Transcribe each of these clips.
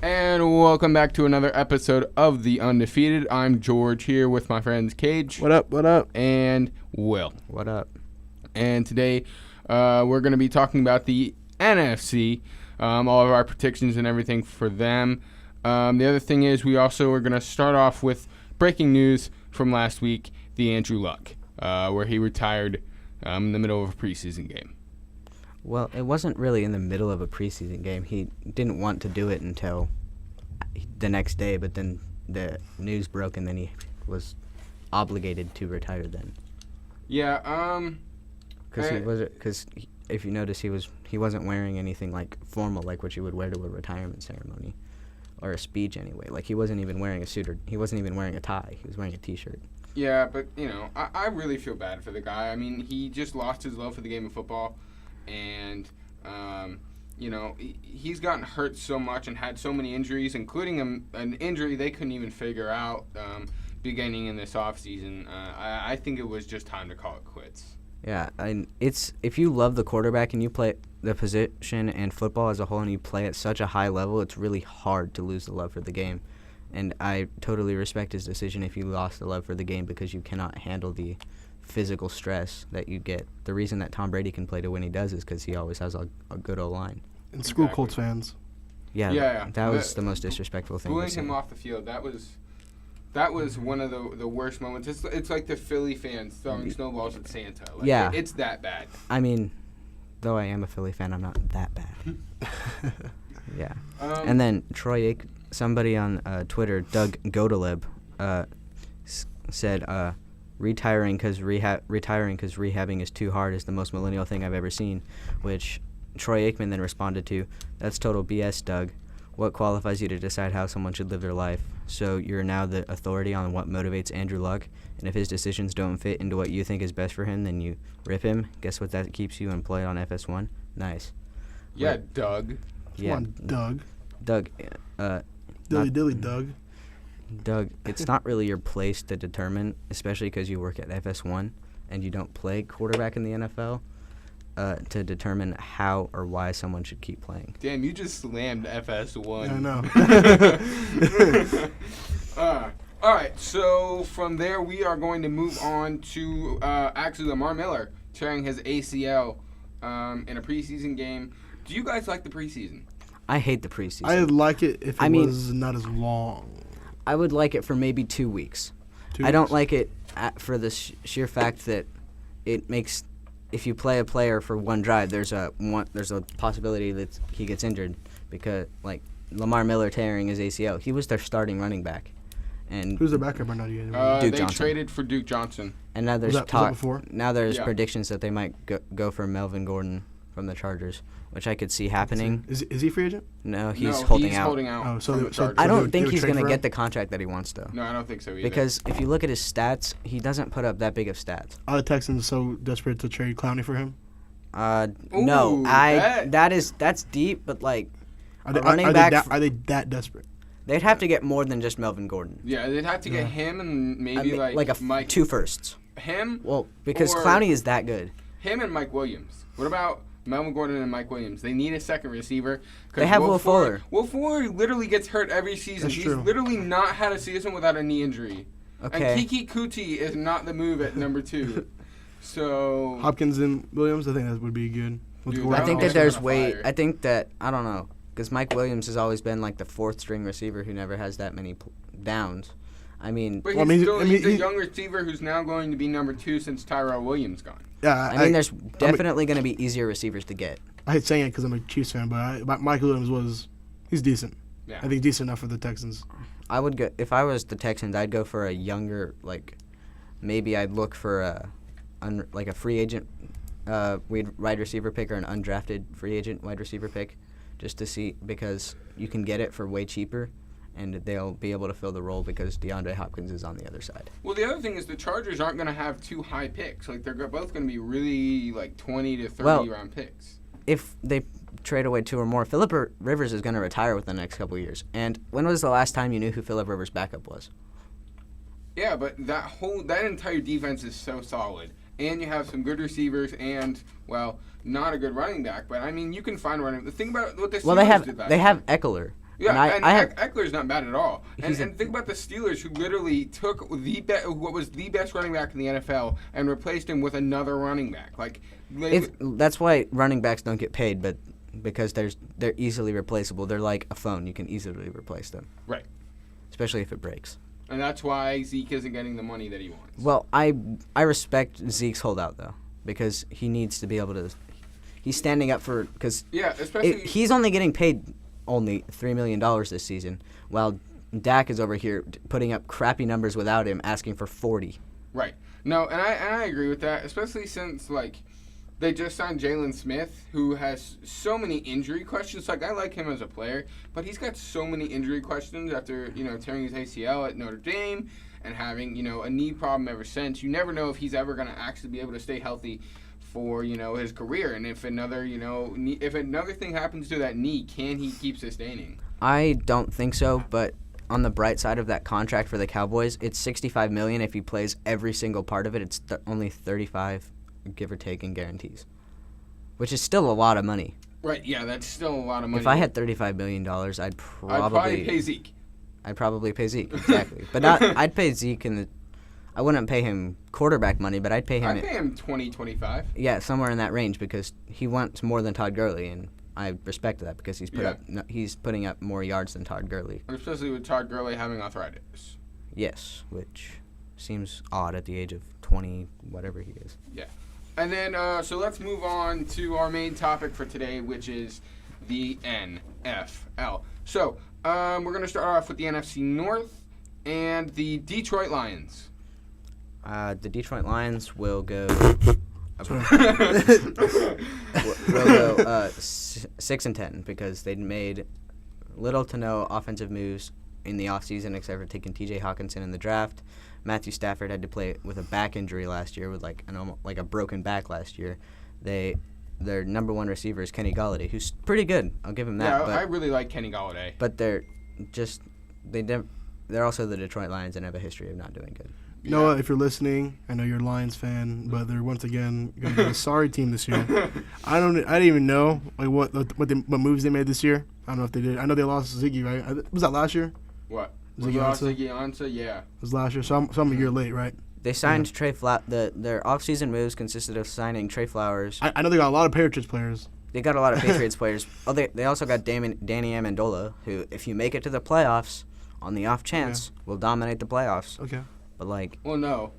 And welcome back to another episode of the Undefeated. I'm George here with my friends Cage. What up? What up? And Will. What up? And today we're going to be talking about the NFC, all of our predictions and everything for them. The other thing is we also are going to start off with breaking news from last week, the Andrew Luck, where he retired in the middle of a preseason game. Well, it wasn't really in the middle of a preseason game. He didn't want to do it until the next day, but then the news broke, and then he was obligated to retire then. Yeah, Because if you notice, he wasn't wearing anything like formal, like what you would wear to a retirement ceremony or a speech anyway. Like he wasn't even wearing a suit, or he wasn't even wearing a tie. He was wearing a T-shirt. Yeah, but, I really feel bad for the guy. I mean, he just lost his love for the game of football. And, he's gotten hurt so much and had so many injuries, including an injury they couldn't even figure out beginning in this offseason. I think it was just time to call it quits. Yeah, and if you love the quarterback and you play the position and football as a whole and you play at such a high level, it's really hard to lose the love for the game. And I totally respect his decision if you lost the love for the game because you cannot handle the physical stress that you get. The reason that Tom Brady can play to when he does is because he always has a good O-line. And screw Colts fans. Yeah. That was the most disrespectful thing. Booing him off the field, that was one of the worst moments. It's like the Philly fans throwing snowballs at Santa. Like, it's that bad. I mean, though I am a Philly fan, I'm not that bad. Yeah. And then somebody on Twitter, Doug Godeleb, said, retiring because rehabbing is too hard is the most millennial thing I've ever seen, which Troy Aikman then responded to, that's total BS, Doug. What qualifies you to decide how someone should live their life? So you're now the authority on what motivates Andrew Luck, and if his decisions don't fit into what you think is best for him, then you rip him. Guess what that keeps you employed on FS1? Nice. Yeah, Doug. Come on, Doug. Doug. Dilly, Doug. Doug, it's not really your place to determine, especially because you work at FS1 and you don't play quarterback in the NFL, to determine how or why someone should keep playing. Damn, you just slammed FS1. I know. All right, so from there we are going to move on to actually Lamar Miller tearing his ACL in a preseason game. Do you guys like the preseason? I hate the preseason. I'd like it if it was not as long. I would like it for maybe 2 weeks. I don't like it for the sheer fact that it makes, if you play a player for one drive, there's a possibility that he gets injured because, like, Lamar Miller tearing his ACL, he was their starting running back. And who's their backup right now? Duke Johnson. Traded for Duke Johnson. And now there's Now there's predictions that they might go for Melvin Gordon from the Chargers, which I could see happening. Is he free agent? No, he's holding out. Oh, so I don't think he's going to get the contract that he wants, though. No, I don't think so either. Because if you look at his stats, he doesn't put up that big of stats. Are the Texans so desperate to trade Clowney for him? No, that's deep, but like Are they that desperate? They'd have to get more than just Melvin Gordon. Yeah, they'd have to get him and maybe Mike. 2 firsts. Him? Well, because Clowney is that good. Him and Mike Williams. What about Melvin Gordon and Mike Williams? They need a second receiver. They have Will Fuller. Will Fuller literally gets hurt every season. That's true. He's literally not had a season without a knee injury. Okay. And Kiki Kuti is not the move at number 2. So Hopkins and Williams, I think that would be good. Dude, I think that there's I think that, I don't know, because Mike Williams has always been like the 4th string receiver who never has that many downs. I mean, but he's a young receiver who's now going to be number 2 since Tyrell Williams gone. Yeah, I mean, there's definitely going to be easier receivers to get. I hate saying it because I'm a Chiefs fan, but Mike Williams he's decent. Yeah. I think he's decent enough for the Texans. I would go, if I was the Texans, I'd go for a younger, like, maybe I'd look for a free agent wide receiver pick or an undrafted free agent wide receiver pick, just to see, because you can get it for way cheaper, and they'll be able to fill the role because DeAndre Hopkins is on the other side. Well, the other thing is the Chargers aren't going to have 2 high picks. Like, they're both going to be really, 20 to 30 round picks. If they trade away 2 or more, Phillip Rivers is going to retire within the next couple of years. And when was the last time you knew who Phillip Rivers' backup was? Yeah, but that entire defense is so solid. And you have some good receivers and, not a good running back. But, I mean, you can find running. The thing about what the Steelers did last they have Eckler. Yeah, and Eckler's not bad at all. And think about the Steelers, who literally took what was the best running back in the NFL and replaced him with another running back. That's why running backs don't get paid, but because they're easily replaceable. They're like a phone; you can easily replace them. Right. Especially if it breaks. And that's why Zeke isn't getting the money that he wants. Well, I respect Zeke's holdout though, because he needs to be able to. He's standing up for especially he's only getting paid only $3 million this season, while Dak is over here putting up crappy numbers without him, asking for 40. Right. No, and I agree with that, especially since they just signed Jalen Smith, who has so many injury questions. I like him as a player, but he's got so many injury questions after tearing his ACL at Notre Dame and having a knee problem ever since. You never know if he's ever going to actually be able to stay healthy for his career, and if another thing happens to that knee, can he keep sustaining? I don't think so, but on the bright side of that contract for the Cowboys, it's $65 million if he plays every single part of it. It's only 35, give or take, in guarantees, which is still a lot of money. Right? Yeah, that's still a lot of money. If I had $35 million, I'd probably pay Zeke. I'd probably pay Zeke, exactly, but not. I'd pay Zeke I wouldn't pay him quarterback money, but I'd pay him. I'd pay him 20, 25. Yeah, somewhere in that range, because he wants more than Todd Gurley, and I respect that because he's putting up more yards than Todd Gurley. Especially with Todd Gurley having arthritis. Yes, which seems odd at the age of 20, whatever he is. Yeah, and then so let's move on to our main topic for today, which is the NFL. So we're going to start off with the NFC North and the Detroit Lions. The Detroit Lions will go. We'll go 6-10 because they made little to no offensive moves in the offseason except for taking T.J. Hawkinson in the draft. Matthew Stafford had to play with a back injury last year, with a broken back last year. Their number one receiver is Kenny Golladay, who's pretty good. I'll give him that. Yeah, I really like Kenny Golladay. But they're also the Detroit Lions and have a history of not doing good. Noah, if you're listening, I know you're a Lions fan, but they're once again going to be a sorry team this year. I didn't even know what moves they made this year. I don't know if they did. I know they lost Ziggy, right? Was that last year? What? Ziggy Ansah? Yeah. It was last year, so I'm a year late, right? They signed Trey Flowers. Their offseason moves consisted of signing Trey Flowers. I know they got a lot of Patriots players. They got a lot of Patriots players. Oh, they also got Danny Amendola, who, if you make it to the playoffs, on the off chance, will dominate the playoffs. Okay. But well, no,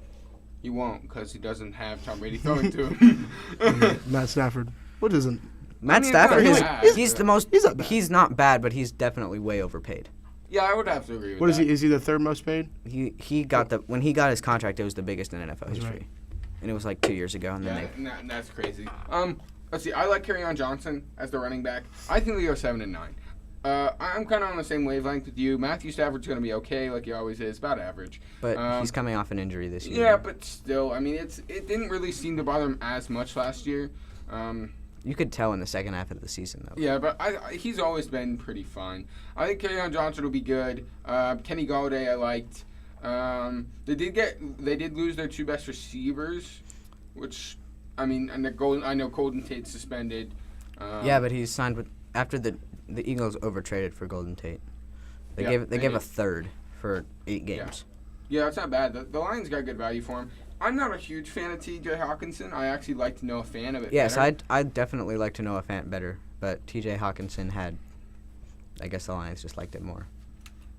he won't because he doesn't have Tom Brady throwing to him. Matt Stafford. What isn't? Matt Stafford is he's not bad, but he's definitely way overpaid. Yeah, I would have to agree with that. What is he? Is he the third most paid? When he got his contract, it was the biggest in NFL history, right. And it was 2 years ago. And then that's crazy. Let's see. I like Kerryon Johnson as the running back. I think they go 7-9. I'm kind of on the same wavelength with you. Matthew Stafford's going to be okay, like he always is, about average. But he's coming off an injury this year. Yeah, but still, I mean, it didn't really seem to bother him as much last year. You could tell in the second half of the season, though. Yeah, but he's always been pretty fine. I think Kerryon Johnson will be good. Kenny Golladay, I liked. They did lose their two best receivers, which I know Golden Tate's suspended. Yeah, but he's signed with after the Eagles overtraded for Golden Tate. They gave a third for 8 games. Yeah, that's not bad. The Lions got good value for him. I'm not a huge fan of T.J. Hawkinson. I actually like to know a fan of it. Yes, better. I'd definitely like to know a fan better, but T.J. Hawkinson I guess the Lions just liked it more.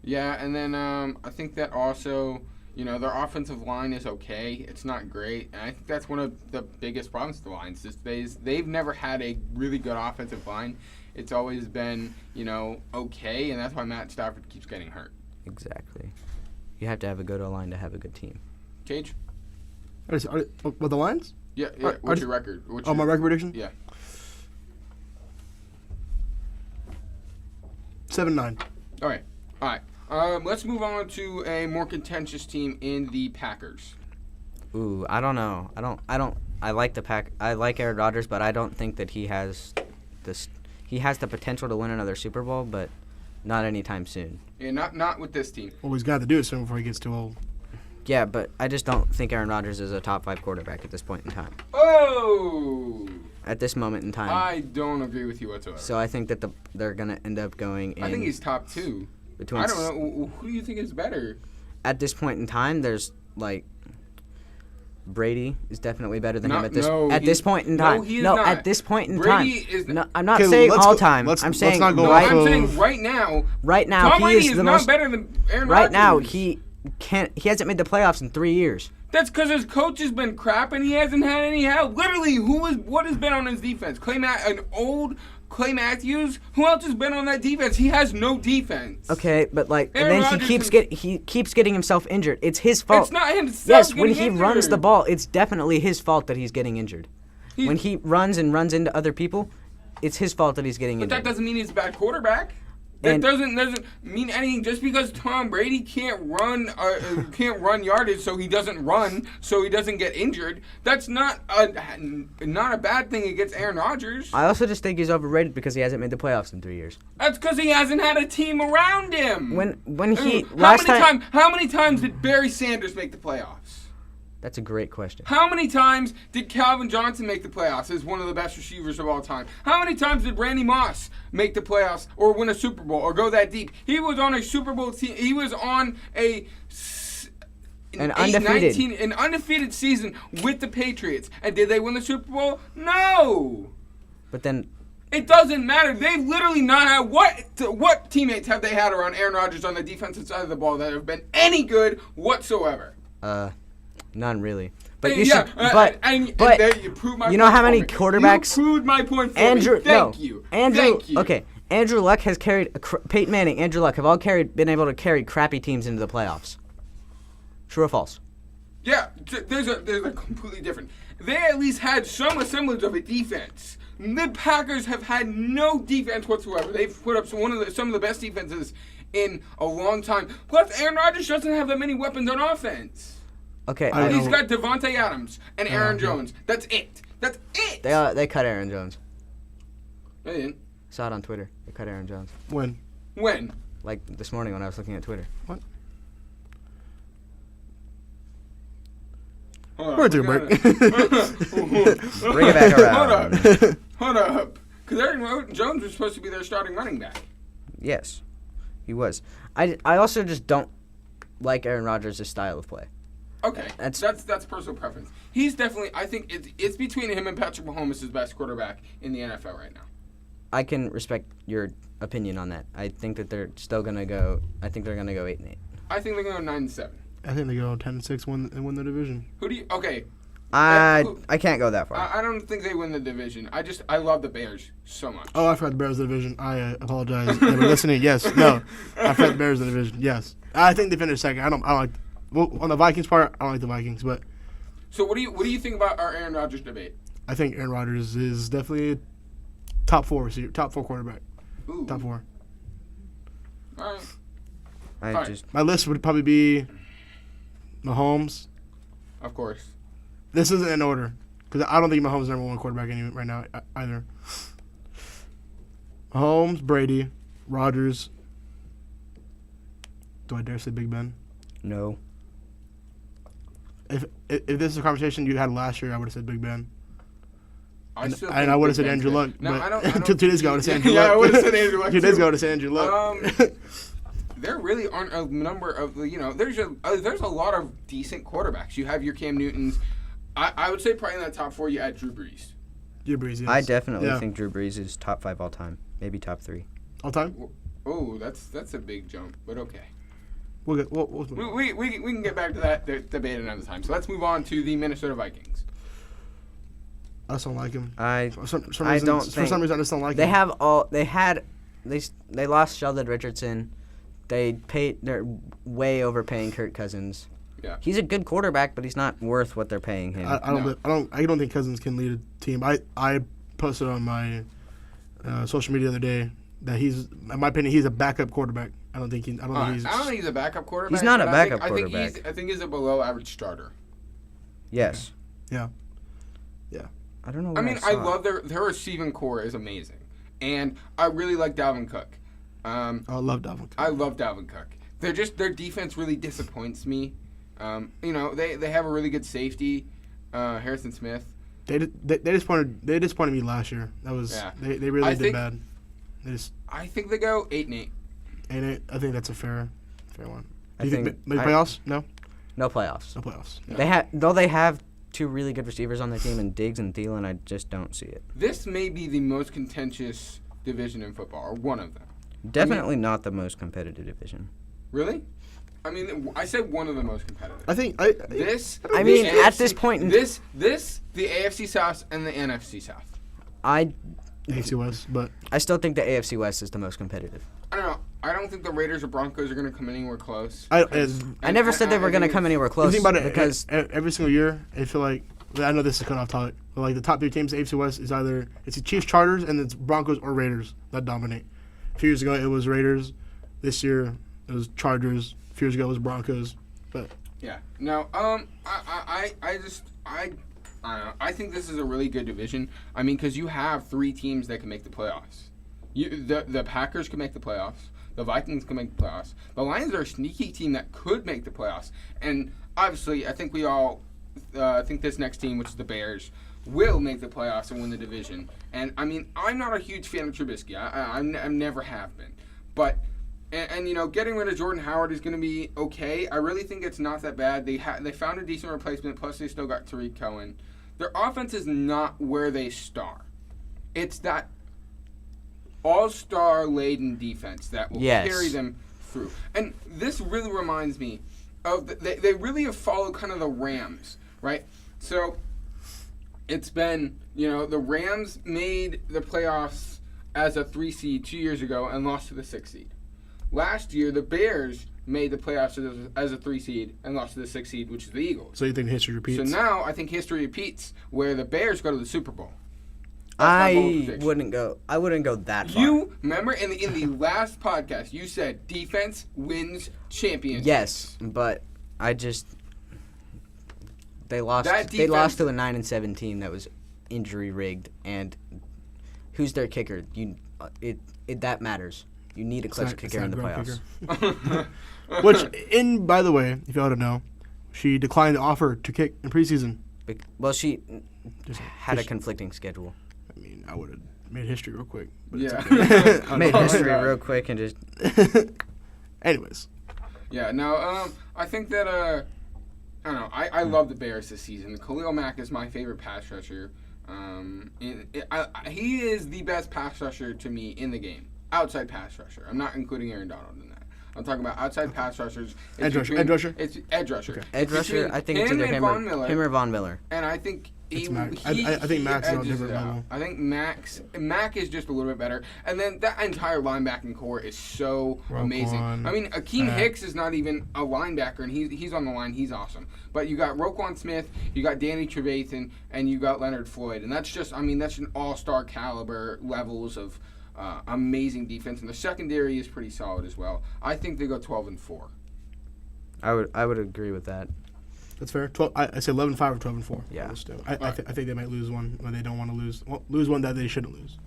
Yeah, and then I think that also, their offensive line is okay. It's not great, and I think that's one of the biggest problems with the Lions is they've never had a really good offensive line. It's always been, okay, and that's why Matt Stafford keeps getting hurt. Exactly. You have to have a good O-line to have a good team. Cage? With the Lions? Yeah. What's your record? My record prediction? Yeah. 7-9. All right. Let's move on to a more contentious team in the Packers. Ooh, I don't know. I like the Pack. I like Aaron Rodgers, but I don't think that he has this. He has the potential to win another Super Bowl, but not anytime soon. Yeah, not with this team. Well, he's got to do it soon before he gets too old. Yeah, but I just don't think Aaron Rodgers is a top 5 quarterback at this point in time. Oh! at this moment in time. I don't agree with you whatsoever. So I think that they're going to end up going in. I think he's top 2. Between I don't know. Who do you think is better? At this point in time, there's like Brady is definitely better than him at this point in time. No, he is not. At this point in Brady time. is No, I'm not saying all time. I'm saying not go right. off I'm saying right now. Right now, Tom he Brady is the not most. better than Aaron Right Rodgers. now, he can't. He hasn't made the playoffs in 3 years. That's because his coach has been crap and he hasn't had any help. Literally, what has been on his defense? An old Clay Matthews. Who else has been on that defense? He has no defense. Okay, but like, and Aaron then Rodgers he keeps getting himself injured. It's his fault. It's not himself. Yes, when getting he injured. runs the ball, it's definitely his fault that he's getting injured. When he runs into other people, it's his fault that he's getting But injured. that doesn't mean he's a bad quarterback. That And- doesn't mean anything. Just because Tom Brady can't run yardage, so he doesn't run, so he doesn't get injured. That's not a bad thing against Aaron Rodgers. I also just think he's overrated because he hasn't made the playoffs in 3 years. That's because he hasn't had a team around him. When he How many times did Barry Sanders make the playoffs? That's a great question. How many times did Calvin Johnson make the playoffs as one of the best receivers of all time? How many times did Randy Moss make the playoffs or win a Super Bowl or go that deep? He was on a Super Bowl team. He was on an undefeated season with the Patriots. And did they win the Super Bowl? No. But then It doesn't matter. They've literally not had what teammates have they had around Aaron Rodgers on the defensive side of the ball that have been any good whatsoever? none really. But you proved my you know point how many for me. quarterbacks? You proved my point for Andrew, me. Thank you. Okay. Andrew Luck has carried Peyton Manning, Andrew Luck have all been able to carry crappy teams into the playoffs. True or false? Yeah, there's a completely different. They at least had some semblance of a defense. The Packers have had no defense whatsoever. They've put up some of the best defenses in a long time. Plus, Aaron Rodgers doesn't have that many weapons on offense. Okay. He's got Devontae Adams and Aaron Jones. That's it. That's it. They cut Aaron Jones. They didn't. Saw it on Twitter. They cut Aaron Jones. When? Like this morning when I was looking at Twitter. What? We're through break. Bring it back around. Hold up. Because Aaron Jones was supposed to be their starting running back. Yes, he was. I also just don't like Aaron Rodgers' style of play. Okay, that's personal preference. He's definitely. I think it's between him and Patrick Mahomes, his best quarterback in the NFL right now. I can respect your opinion on that. I think that they're still gonna go. I think they're gonna go 8-8. I think they're going to go 9-7. I think they go 10-6 and win the division. Who do you? Okay. I can't go that far. I don't think they win the division. I love the Bears so much. Oh, I forgot the Bears division. I apologize. If you're listening, yes, no, I forgot the Bears division. Yes, I think they finished second. I don't like. Well, on the Vikings part, I don't like the Vikings, but. So what do you think about our Aaron Rodgers debate? I think Aaron Rodgers is definitely a top 4 receiver, top 4 quarterback. Ooh. Top 4. All right. My list would probably be Mahomes. Of course. This isn't in order because I don't think Mahomes is number 1 quarterback right now either. Mahomes, Brady, Rodgers. Do I dare say Big Ben? No. If this is a conversation you had last year, I would have said Big Ben. I would have said Andrew Luck. No, but I don't 2 days ago, I would have said Andrew Luck. Yeah, I would have said Andrew Luck. 2 days ago, I would have said Andrew Luck. There really aren't a number of there's a lot of decent quarterbacks. You have your Cam Newtons. I would say probably in that top 4 you add Drew Brees. Drew Brees, yes. I definitely think Drew Brees is top 5 all time, maybe top 3. All time? Oh, that's a big jump, but okay. We can get back to that debate another time. So let's move on to the Minnesota Vikings. I just don't like him. For some reason, I just don't like him. They lost Sheldon Richardson. They're way overpaying Kirk Cousins. Yeah. He's a good quarterback, but he's not worth what they're paying him. I don't think Cousins can lead a team. I posted on my social media the other day that he's, in my opinion, he's a backup quarterback. I don't think he's a backup quarterback. He's not a backup quarterback. I think he's a below average starter. Yes. Yeah. I don't know. I love their receiving core is amazing, and I really like Dalvin Cook. I love Dalvin Cook. I love Dalvin Cook. Their defense really disappoints me. They have a really good safety, Harrison Smith. They disappointed me last year. That was they really did bad. I think they go 8-8. 8-8. I think that's a fair one. Do you think I- playoffs? No. No playoffs. No playoffs. No. They have two really good receivers on their team, and Diggs and Thielen. I just don't see it. This may be the most contentious division in football, or one of them. Definitely not the most competitive division. Really? I mean, I said one of the most competitive. I think at this point, the AFC South and the NFC South. AFC West, but I still think the AFC West is the most competitive. I don't know. I don't think the Raiders or Broncos are going to come anywhere close. I never said they were going to come anywhere close. Think about it, because every single year, I feel like I know this is kind of off topic, but like the top 3 teams in the AFC West is either it's the Chiefs, Chargers, and it's Broncos or Raiders that dominate. A few years ago, it was Raiders. This year, it was Chargers. A few years ago, it was Broncos. But yeah, no. I don't know. I think this is a really good division. I mean, because you have 3 teams that can make the playoffs. The Packers can make the playoffs. The Vikings can make the playoffs. The Lions are a sneaky team that could make the playoffs. And obviously, I think we all think this next team, which is the Bears, will make the playoffs and win the division. And, I mean, I'm not a huge fan of Trubisky. I never have been. But, and getting rid of Jordan Howard is going to be okay. I really think it's not that bad. They found a decent replacement, plus they still got Tariq Cohen. Their offense is not where they star. It's that all-star laden defense that will carry them through. And this really reminds me of they really have followed kind of the Rams, right? So it's been, the Rams made the playoffs as a 3 seed 2 years ago and lost to the 6 seed. Last year, the Bears made the playoffs as a 3 seed and lost to the 6 seed, which is the Eagles. So you think history repeats? So now I think history repeats where the Bears go to the Super Bowl. I wouldn't go that far. You remember in the last podcast you said defense wins championships. Yes, but they lost. They lost to a 9-7 team that was injury rigged, and who's their kicker? That matters. You need a clutch kicker in the playoffs. Which, by the way, if you ought to know, she declined the offer to kick in preseason. Well, she had a conflicting schedule. I mean, I would have made history real quick. But yeah. It's okay. Made history real quick and just... Anyways. Yeah, no, I think that, I don't know, I love the Bears this season. Khalil Mack is my favorite pass rusher. He is the best pass rusher to me in the game. Outside pass rusher. I'm not including Aaron Donald in that. I'm talking about outside pass rushers. Edge rusher? It's edge rusher. Okay. Edge rusher, I think it's either him or Von Miller. And I think I think Max is on a different level. I think Mac is just a little bit better. And then that entire linebacking core is so amazing. I mean, Akeem Hicks is not even a linebacker, and he's on the line. He's awesome. But you got Roquan Smith, you got Danny Trevathan, and you got Leonard Floyd. And that's an all-star caliber levels of amazing defense. And the secondary is pretty solid as well. I think they go 12-4. I would agree with that. That's fair. I say 11-5 or 12-4. Yeah. I think they might lose one when they don't want to lose. Lose one that they shouldn't lose.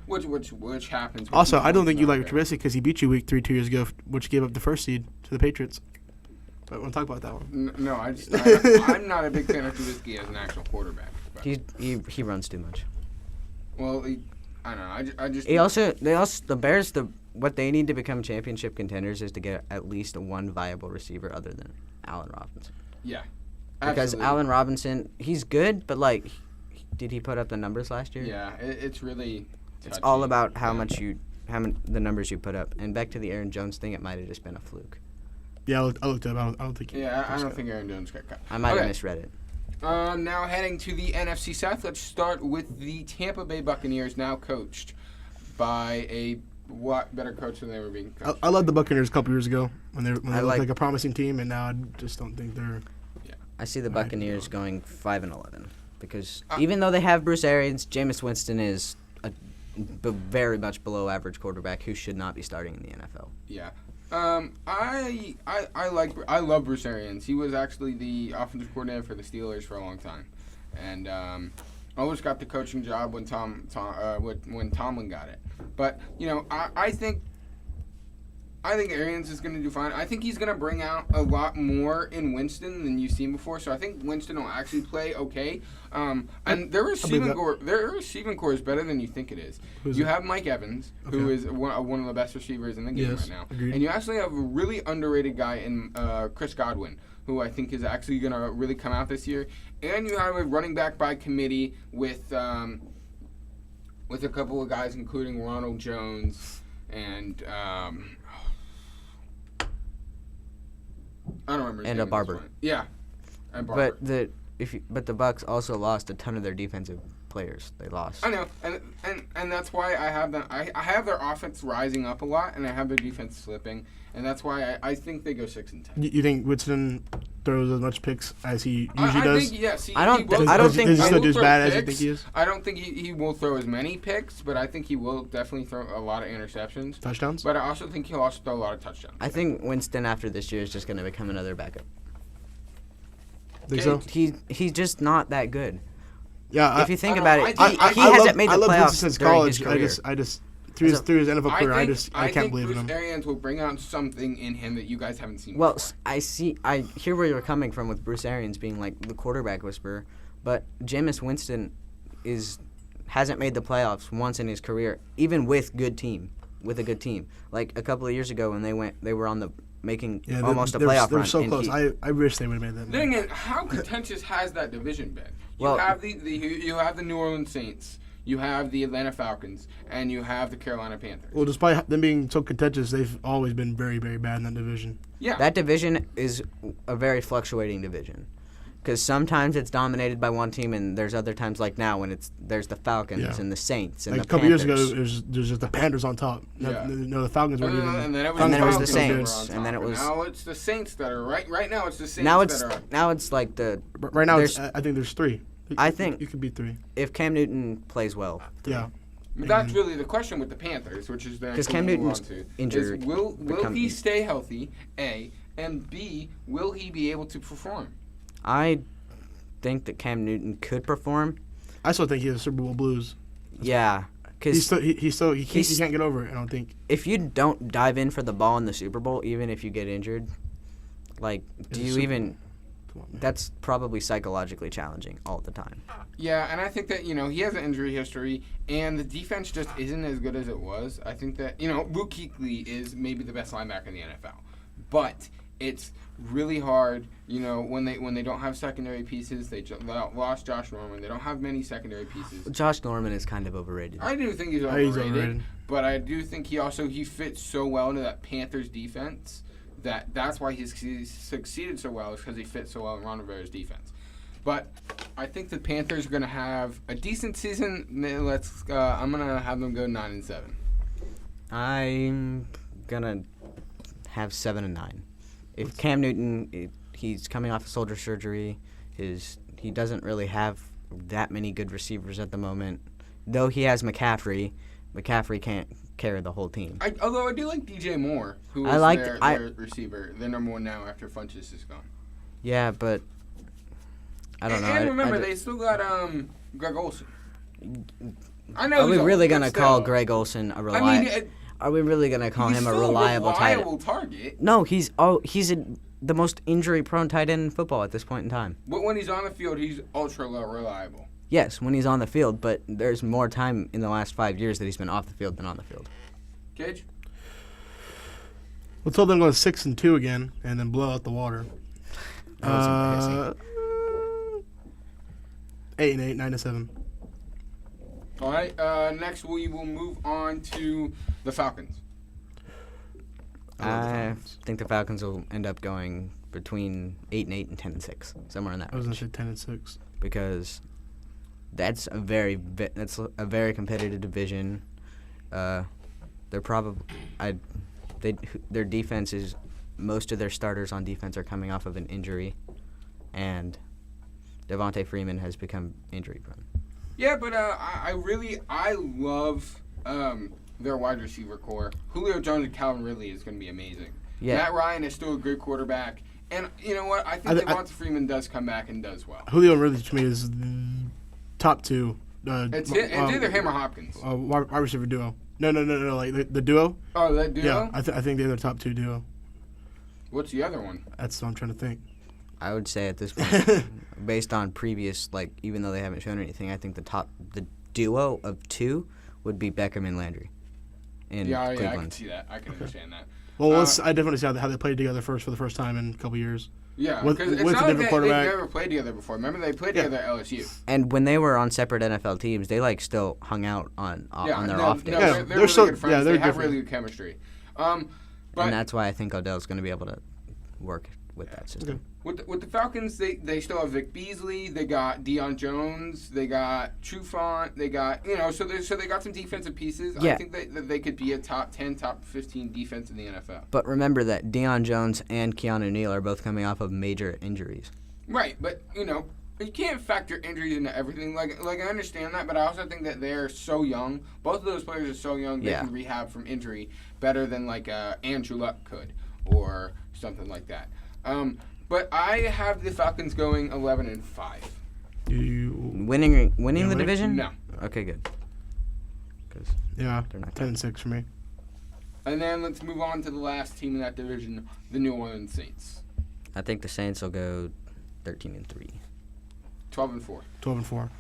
Which happens. Also, I don't think you like Trubisky because he beat you week 3 2 years ago, which gave up the first seed to the Patriots. But we'll talk about that one. No, I'm not a big fan of Trubisky as an actual quarterback. But. He runs too much. Well, I don't know. I just. The Bears, what they need to become championship contenders is to get at least one viable receiver other than Allen Robinson. Yeah. Because Allen Robinson, he's good, but did he put up the numbers last year? Yeah, it's really. It's all about how the numbers you put up. And back to the Aaron Jones thing, it might have just been a fluke. Yeah, I looked up. I don't think. I don't think Aaron Jones got cut. I might have misread it. Now heading to the NFC South, let's start with the Tampa Bay Buccaneers, now coached by a better coach than they were being coached. I loved the Buccaneers a couple years ago when they looked like a promising team, and now I just don't think they're. Yeah. I see the Buccaneers going 5-11 because even though they have Bruce Arians, Jameis Winston is a very much below average quarterback who should not be starting in the NFL. Yeah. I love Bruce Arians. He was actually the offensive coordinator for the Steelers for a long time, and almost got the coaching job when Tomlin got it. But I think I think Arians is going to do fine. I think he's going to bring out a lot more in Winston than you've seen before. So I think Winston will actually play okay. And their receiving core is better than you think it is. You have Mike Evans, who is one of the best receivers in the game right now. Agreed. And you actually have a really underrated guy in Chris Godwin, who I think is actually going to really come out this year. And you have a running back by committee with a couple of guys, including Ronald Jones and I don't remember his And name a Barber. at this point. Yeah, and Barber. But the Bucks also lost a ton of their defensive players. They lost. I know, and that's why I have them. I have their offense rising up a lot, and I have their defense slipping, and that's why I think they go 6-10. You think Winston throws as much picks as he usually does? Think, yes, I don't think does he still do as bad as you picks. think he is? I don't think he will throw as many picks, but I think he will definitely throw a lot of interceptions. Touchdowns? But I also think he'll also throw a lot of touchdowns. I think Winston after this year is just going to become another backup. Think so? He's just not that good. Yeah. If you think about it, he I hasn't made the love playoffs Winston since during college. his career. I just through his NFL career, I can't believe in him. Bruce Arians will bring out something in him that you guys haven't seen Well, before. I hear where you're coming from with Bruce Arians being like the quarterback whisperer, but Jameis Winston hasn't made the playoffs once in his career, even with a good team. Like a couple of years ago when they were on the making almost a playoff run. They were so close. I wish they would have made that. The thing is, how contentious has that division been? You have the New Orleans Saints, you have the Atlanta Falcons, and you have the Carolina Panthers. Well, despite them being so contentious, they've always been very, very bad in that division. Yeah. That division is a very fluctuating division. Because sometimes it's dominated by one team, and there's other times like now when there's the Falcons and the Saints and like the a couple Panthers. years ago, there's just the Panthers on top. Yeah. No, the Falcons weren't even. And then it was the Falcons Saints, that were on and then top. it was- Now it's the Saints that are right now. It's the Saints Now it's like the Right now, I think there's three. I think you could be three. if Cam Newton plays well. Yeah. But that's really the question with the Panthers, which is Because Cam Newton's injured. Is will he stay healthy? A, and B, will he be able to perform? I think that Cam Newton could perform. I still think he has Super Bowl blues. Yeah, because he can't get over it. I don't think. if you don't dive in for the ball in the Super Bowl, even if you get injured, like do you even? That's probably psychologically challenging all the time. Yeah, and I think that, he has an injury history, and the defense just isn't as good as it was. I think that, Luke Kuechly is maybe the best linebacker in the NFL. But it's really hard, when they don't have secondary pieces. They lost Josh Norman. They don't have many secondary pieces. Josh Norman is kind of overrated. I do think he's overrated. But I do think he fits so well into that Panthers defense. That's why he's succeeded so well, is because he fits so well in Ron Rivera's defense. But I think the Panthers are going to have a decent season. I'm going to have them go 9-7. I'm gonna have 7-9. If Cam Newton, he's coming off of shoulder surgery, he doesn't really have that many good receivers at the moment. Though he has McCaffrey can't carry the whole team. Although I do like DJ Moore, who is their receiver. They're number one now after Funchess is gone. Yeah, but I don't know. And remember, they still got Greg Olsen. I know. Are we really gonna call Greg Olsen a reliable? Are we really gonna call him a reliable target? No, he's the most injury-prone tight end in football at this point in time. But when he's on the field, he's ultra reliable. Yes, when he's on the field, but there's more time in the last 5 years that he's been off the field than on the field. Cage? Let's hope them go 6-2 again and then blow out the water. 8-8, 9-7. All right. Next, we will move on to the Falcons. I think the Falcons will end up going between 8-8 and 10-6, somewhere in that range. I was gonna say 10-6 because that's a very competitive division. Their defense is, most of their starters on defense are coming off of an injury, and Devontae Freeman has become injury prone. Yeah, but I love their wide receiver core. Julio Jones and Calvin Ridley is going to be amazing. Yeah. Matt Ryan is still a good quarterback. And you know what? I think Devontae Freeman does come back and does well. Julio Ridley, to me, is the top two. It's either him or Hopkins. Wide receiver duo. No. Like the duo. Oh, that duo? Yeah, I think they're the top 2 duo. What's the other one? That's what I'm trying to think. I would say at this point, based on previous, like, even though they haven't shown anything, I think the duo of 2 would be Beckham and Landry. In I Cleveland. can see that. I can understand that. Well, I definitely see how they played together for the first time in a couple years. Yeah, With because it's a not like different quarterback. they've never played together before. Remember, they played together at LSU. And when they were on separate NFL teams, they like still hung out on their off days. No, Yeah, they're they're really so- good friends. yeah, they're they have different. really good chemistry. And But that's why I think Odell's going to be able to work with that system. with the Falcons, they still have Vic Beasley. They got Deion Jones. They got Trufant. They got so they got some defensive pieces. Yeah. I think that they could be a top 10, top 15 defense in the NFL. But remember that Deion Jones and Keanu Neal are both coming off of major injuries. Right, but you can't factor injuries into everything. Like I understand that, but I also think that they're so young. Both of those players are so young. They Yeah. can rehab from injury better than like Andrew Luck could or something like that. But I have the Falcons going 11-5. Winning the win? division? No. Okay, good. 'Cause Yeah, they're not 10-6 for me. And then let's move on to the last team in that division, the New Orleans Saints. I think the Saints will go 13-3. 12-4. 12-4.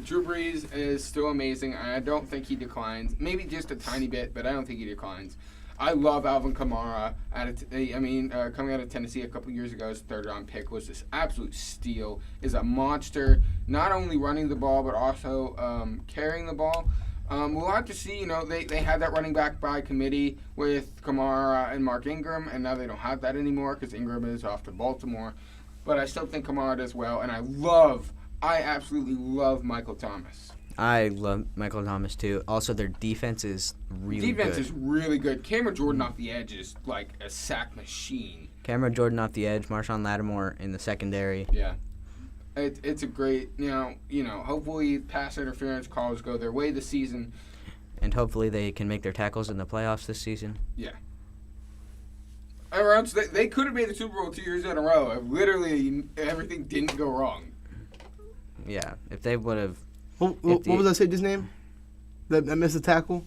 Drew Brees is still amazing. I don't think he declines. Maybe just a tiny bit, but I don't think he declines. I love Alvin Kamara. Coming out of Tennessee a couple years ago, his 3rd-round pick was this absolute steal. Is a monster, not only running the ball but also carrying the ball. We'll have to see. They had that running back by committee with Kamara and Mark Ingram, and now they don't have that anymore because Ingram is off to Baltimore. But I still think Kamara does well, and I absolutely love Michael Thomas. I love Michael Thomas too. Also, their defense is really good. Is really good. Cameron Jordan off the edge is like a sack machine. Cameron Jordan off the edge, Marshawn Lattimore in the secondary. Yeah. It's a great, hopefully pass interference calls go their way this season. And hopefully they can make their tackles in the playoffs this season. Yeah. Or else they could have made the Super Bowl 2 years in a row if literally everything didn't go wrong. Yeah, if they would have... What was that safety's name? That missed the tackle?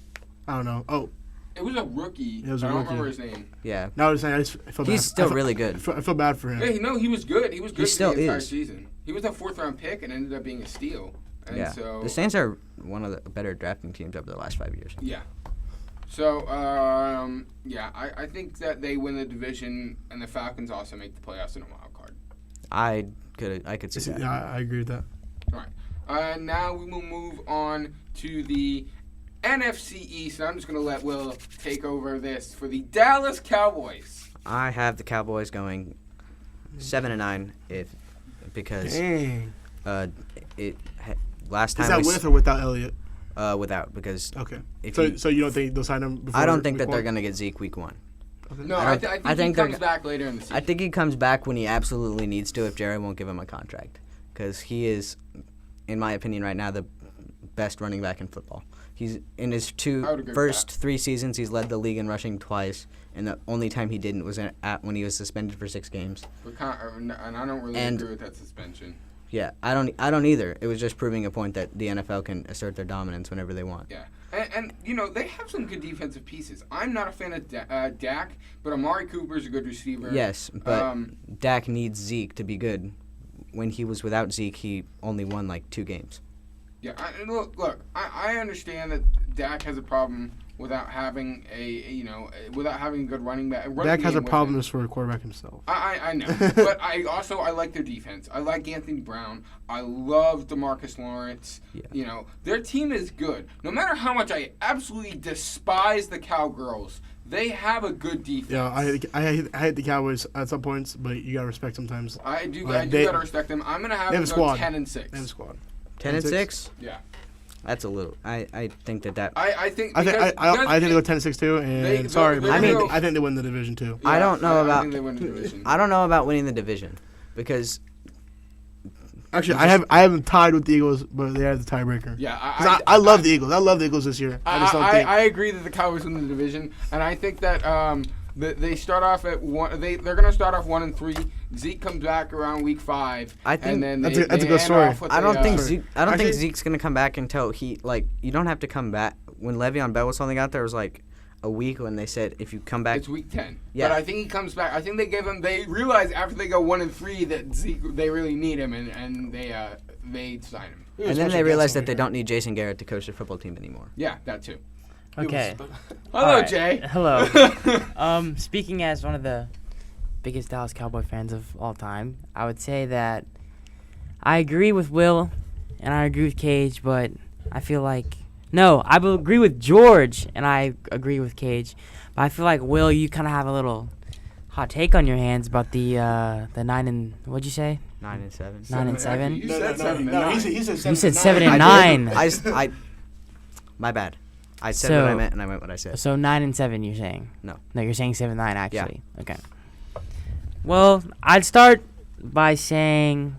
I don't know. Oh. It was a rookie. It was a I don't rookie. remember his name. Yeah. No, I was saying I feel bad. He's still really good. I feel bad for him. Yeah, he was good. He was good still for the entire is. season. He was a 4th-round pick and ended up being a steal. And Yeah. so The Saints are one of the better drafting teams over the last 5 years. Yeah. So, I think that they win the division, and the Falcons also make the playoffs in a wild card. I could see that. Yeah, I agree with that. All right. Now we will move on to the NFC East. I'm just going to let Will take over this for the Dallas Cowboys. I have the Cowboys going 7-9 because Dang. last time Is that we with or without Elliott? without because Okay. if So you don't think they'll sign him before I don't think week that they're one? going to get Zeke week 1. Okay. No, I I don't- think I think he comes they're- back later in the season. I think he comes back when he absolutely needs to if Jerry won't give him a contract because he is, in my opinion right now, the best running back in football. He's in his I would agree with first that. 3 seasons he's led the league in rushing twice, and the only time he didn't was when he was suspended for 6 games. And I don't really And- agree with that suspension. Yeah, I don't either. It was just proving a point that the NFL can assert their dominance whenever they want. Yeah. And they have some good defensive pieces. I'm not a fan of Dak, but Amari Cooper's a good receiver. Yes, but Dak needs Zeke to be good. When he was without Zeke, he only won like 2 games. Yeah, I understand that Dak has a problem without having a good running back. Dak has a problem just for a quarterback himself. I know, but I like their defense. I like Anthony Brown. I love DeMarcus Lawrence. Yeah. Their team is good. No matter how much I absolutely despise the Cowgirls, they have a good defense. Yeah, I hate the Cowboys at some points, but you gotta respect sometimes. I do They- gotta respect them. I'm gonna have they them have a go squad. 10-6. They have a squad. 10-6? Yeah. That's a little. I think that. I think I think they go 10-6 too. And They- sorry, they're but gonna I think they win the division too. I don't know I about- think they win the division. I don't know about winning the division because Actually, I have them tied with the Eagles, but they have the tiebreaker. Yeah, 'Cause I love the Eagles. I love the Eagles this year. I just don't think. I agree that the Cowboys win the division, and I think that they start off at 1. They're going to start off 1-3. Zeke comes back around week 5. I think and then that's they a good end story. off with I don't think Actually- Zeke's gonna come back until he you don't have to come back when Le'Veon Bell was holding out, there was like a week when they said if you come back. It's week 10. Yeah. But I think he comes back. I think they gave him. They realized after they go 1-3 that Zeke, they really need him, and they sign him. And then they realized that they don't need Jason Garrett to coach their football team anymore. Yeah, that too. Okay. Hello, Alright. Jay. Hello. Speaking as one of the biggest Dallas Cowboy fans of all time, I would say that I agree with Will and I agree with Cage, but I feel like I will agree with George and I agree with Cage, but I feel like Will, you kind of have a little hot take on your hands about the 9 and what'd you say? 9 and 7. 9 and 7. You said 7 and No, 9. he said 7 You said and 7 9. and 9. I my bad. I said what I meant and I meant what I said. So 9 and 7, you're saying? No. No, you're saying 7 and 9 actually. Yeah. Okay. Well, I'd start by saying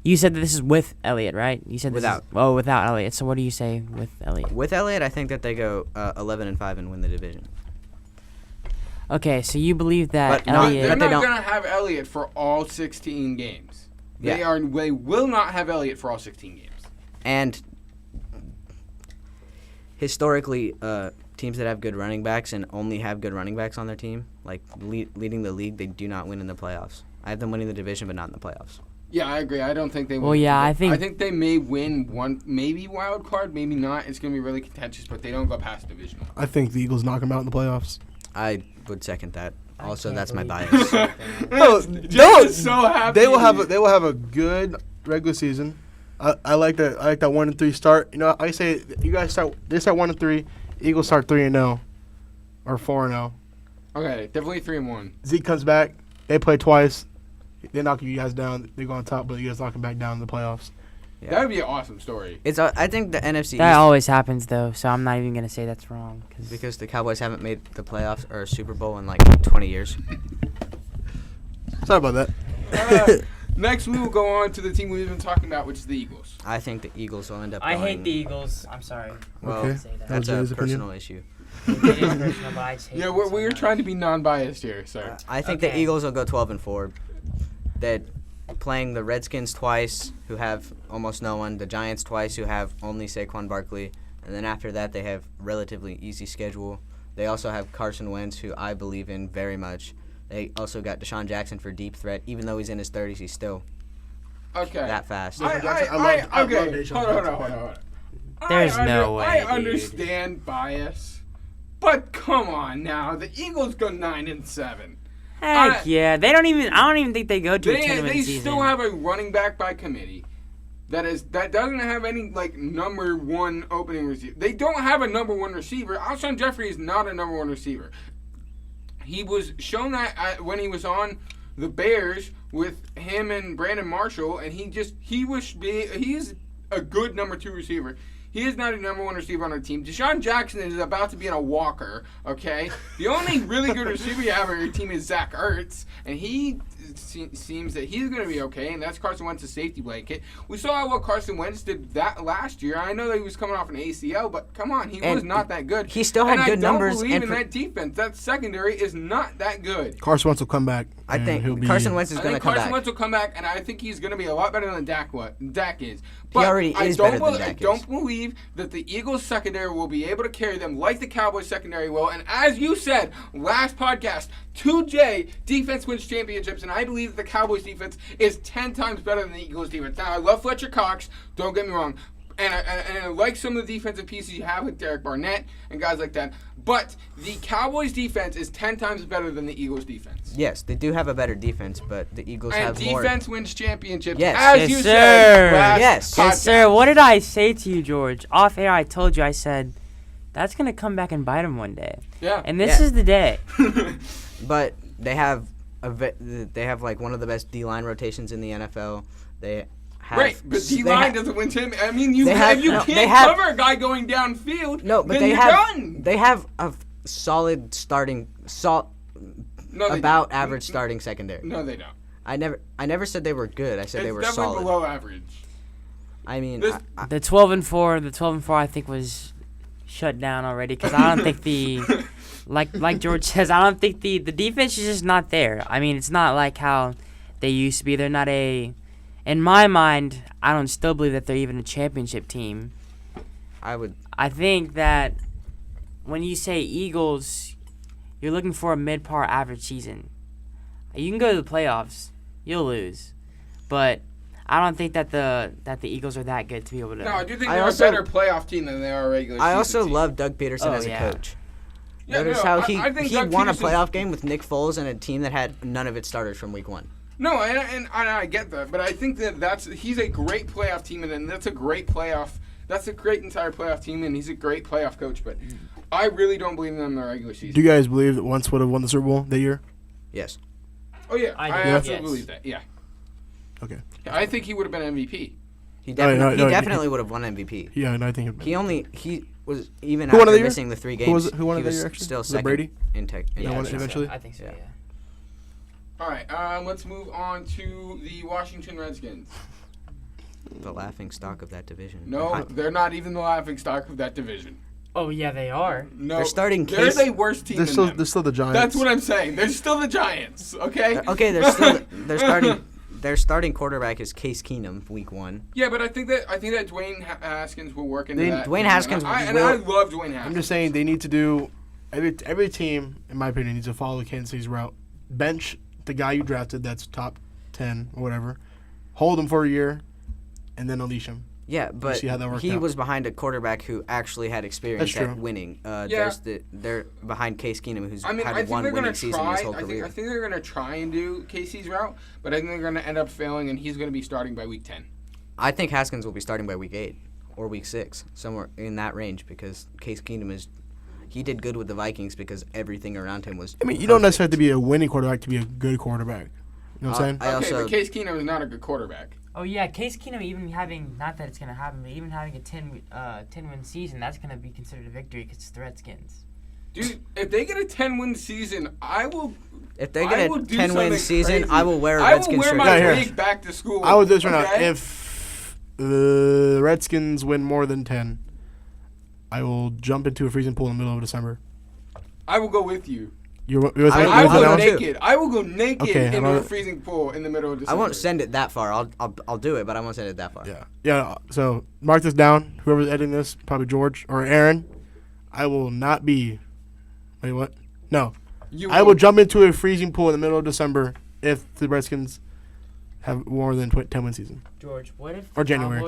you said that this is with Elliott, right? You said this Without. Without Elliott. So what do you say with Elliott? With Elliott, I think that they go 11 and 5 and win the division. Okay, so you believe that But not- Elliott? They're But they not don't- going to have Elliott for all 16 games. They Yeah. They will not have Elliott for all 16 games. And historically, teams that have good running backs and only have good running backs on their team, like leading the league, they do not win in the playoffs. I have them winning the division, but not in the playoffs. Yeah, I agree. I don't think they will. Well, yeah, I think they may win one, maybe wild card, maybe not. It's going to be really contentious, but they don't go past divisional. I think the Eagles knock him out in the playoffs. I would second that. I Also, can't that's my believe bias. No, Jay is so happy. They will have a good regular season. I like that. I like that 1 and 3 start. You know, I say you guys start. They start 1 and 3. Eagles start 3 and 0, or 4 and 0. Okay, definitely 3-1. Zeke comes back. They play twice. They knock you guys down. They go on top, but you guys knock them back down in the playoffs. Yeah. That would be an awesome story. It's I think the NFC that East, always happens though. So I'm not even gonna say that's wrong. because the Cowboys haven't made the playoffs or a Super Bowl in like 20 years. Sorry about that. Next, we will go on to the team we've been talking about, which is the Eagles. I think the Eagles will end up. I going, hate the Eagles. I'm sorry. Well, Okay. Say that. that's Jay's a opinion. personal issue. It is personal, but I just hate Yeah, them we're so much. trying to be non-biased here, sir. I think the Okay. Eagles will go 12 and 4. That playing the Redskins twice, who have almost no one, the Giants twice, who have only Saquon Barkley, and then after that they have relatively easy schedule. They also have Carson Wentz, who I believe in very much. They also got Deshaun Jackson for deep threat. Even though he's in his 30s, he's still Okay. that fast. I love Deshaun Hold Jackson. on. There's no way, I dude. understand bias, but come on now. The Eagles go 9 and 7. Heck yeah, they don't even. I don't even think they go to a tournament They season. still have a running back by committee. That doesn't have any like number one opening receiver. They don't have a number one receiver. Alshon Jeffrey is not a number one receiver. He was shown that when he was on the Bears with him and Brandon Marshall, and he's a good number 2 receiver. He is not a number 1 receiver on our team. Deshaun Jackson is about to be in a walker, okay? The only really good receiver you have on your team is Zach Ertz, and he seems that he's going to be okay, and that's Carson Wentz's safety blanket. We saw what Carson Wentz did that last year. I know that he was coming off an ACL, but come on, he was not that good. He still had good numbers. I don't believe in that defense. That secondary is not that good. Carson Wentz will come back. I and he'll think be, Carson Wentz is I going to think come Carson back. Wentz will come back, and I think he's going to be a lot better than Dak is. But already is better than Dak I is. don't believe that the Eagles secondary will be able to carry them like the Cowboys secondary will. And as you said last podcast, 2J, defense wins championships, and I believe that the Cowboys defense is 10 times better than the Eagles defense. Now, I love Fletcher Cox, don't get me wrong. And I like some of the defensive pieces you have with Derek Barnett and guys like that. But the Cowboys defense is 10 times better than the Eagles defense. Yes, they do have a better defense, but the Eagles And have more. defense wins championships. Yes. As Yes, you sir. said last Yes. podcast. Yes, sir. What did I say to you, George? Off air, I told you. I said that's gonna come back and bite him one day. Yeah. And this is the day. But they have like one of the best D-line rotations in the NFL. They have Right, but they D-line ha- doesn't win him. I mean, if you they can't have- cover a guy going downfield, No, but then they you're have done. they have a solid starting No, they about don't. average starting secondary. No, they don't. I never said they were good. I said they It's were definitely solid. below average. I mean, This- The 12 and 4, I think was shut down already because I don't think the like George says, I don't think the defense is just not there. I mean, it's not like how they used to be. They're not in my mind, I don't still believe that they're even a championship team. I would I think that when you say Eagles, you're looking for a mid-par average season. You can go to the playoffs, you'll lose, but I don't think that the Eagles are that good to be able to. No, I do think they're a better playoff team than they are a regular season I also team. love Doug Peterson as a yeah. coach. Yeah, Notice no, how I think he Doug won a Peterson- playoff game with Nick Foles and a team that had none of its starters from week 1. No, and I get that, but I think that he's a great playoff team, and that's a great entire playoff team, and he's a great playoff coach. But I really don't believe in them in the regular season. Do you guys believe that Wentz would have won the Super Bowl that year? Yes. Oh yeah, I I do, absolutely yes. believe that. Yeah, Okay. I think he would have been MVP. He no, definitely would have won MVP. Yeah, and I think He was even Who won after the year? missing the 3 games. Who won he the was year, actually? still Was it second Brady? in tech. That won it I think so. eventually? I think so, Yeah. yeah. All right, let's move on to the Washington Redskins. The laughing stock of that division. No, they're not even the laughing stock of that division. Oh yeah, they are. No, They're starting They're Case- a worse team they're than still them. they're still the Giants. That's what I'm saying. They're still the Giants. Okay. Okay, they're starting. Their starting quarterback is Case Keenum, week 1. Yeah, but I think that Dwayne Haskins will work into that. Dwayne Haskins and will- I love Dwayne Haskins. I'm just saying they need to do every team, in my opinion, needs to follow Kansas City's route. Bench the guy you drafted that's top 10 or whatever. Hold him for a year, and then unleash him. Yeah, but see how that worked he out. was behind a quarterback who actually had experience That's at true. winning. Yeah. They're behind Case Keenum, who's I mean, I had think one they're winning gonna season try. his whole I career. think they're gonna try and do Casey's route, but I think they're gonna end up failing, and he's gonna be starting by week 10. I think Haskins will be starting by week 8 or week 6, somewhere in that range, because Case Keenum he did good with the Vikings because everything around him was. I mean, you don't necessarily have to be a winning quarterback to be a good quarterback. You know what I'm saying? I Okay, also but Case Keenum is not a good quarterback. Oh yeah, Case Keenum even having, not that it's gonna happen, but even having a 10-win season, that's gonna be considered a victory because it's the Redskins. Dude, if they get a 10-win season, I will. if they I get will a do 10-win something season, crazy. I will wear a I will Redskins wear shirt. my Yeah, here. wig back to school. I would do this right now. okay? If the Redskins win more than 10, I will jump into a freezing pool in the middle of December. I will go with you. You're with I with will that go one? naked. I will go naked Okay, into how a about- freezing pool in the middle of I December. won't send it that far. I'll do it, but I won't send it that far. Yeah. So mark this down. Whoever's editing this, probably George or Aaron. I will not be. Wait, what? No. You I will jump into a freezing pool in the middle of December if the Redskins have more than 10-win season. George, what if Or January.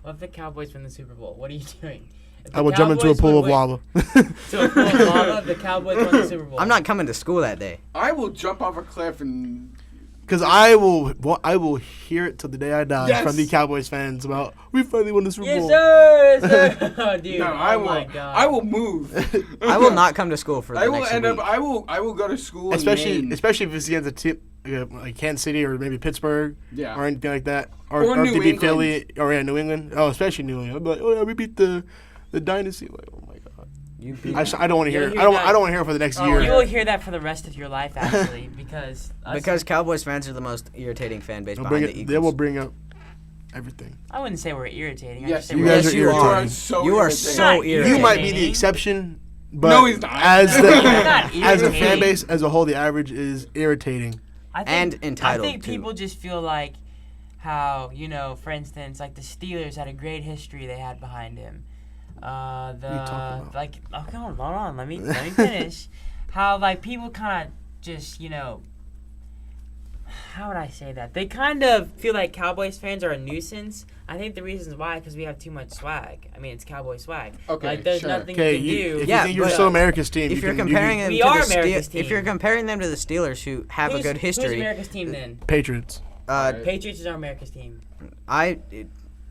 What if the Cowboys win the Super Bowl? What are you doing? If I the will jump into a Cowboys pool of would lava. win- To a pool of lava, the Cowboys won the Super Bowl. I'm not coming to school that day. I will jump off a cliff and. Because I will hear it till the day I die Yes. from the Cowboys fans about we finally won the Super Yes, Bowl. sir! Yes, sir! Oh, dude, No, oh I will. my God. I will move. I will not come to school for the I will next end week. up. I will go to school. Especially in Maine. if it's against a team like Kansas City or maybe Pittsburgh Yeah. or anything like that. Or Or if New they beat England. Philly or New England. Oh, especially New England. I'll be like, oh yeah, we beat the dynasty. Like, oh my god. I don't want to hear. You'll I don't. hear I don't want to hear it for the next Oh, year. you will hear that for the rest of your life, actually, because Cowboys fans are the most irritating fan base They'll behind bring the it, Eagles. they will bring up everything. I wouldn't say we're irritating. I Yes, just say you we're guys Yes, are you are. irritating. so You are irritating. so Not irritating. You might be the irritating. exception, but No, he's not. as You're not as a fan irritating. base as a whole, the average is irritating. I think, And entitled, I think too. people just feel like how, for instance, like the Steelers had a great history they had behind him. you talking about? Like, oh, hold on, let me finish. How like people kind of just, how would I say that? They kind of feel like Cowboys fans are a nuisance. I think the reasons why because we have too much swag. I mean, it's Cowboy swag. Okay, like there's sure. nothing Okay, you can do. if Yeah, you think you're but, still America's team, If you you're can, comparing them We to are the America's if team. you're comparing them to the Steelers, who have a good Who's history, America's team then? Patriots. Patriots is our America's team.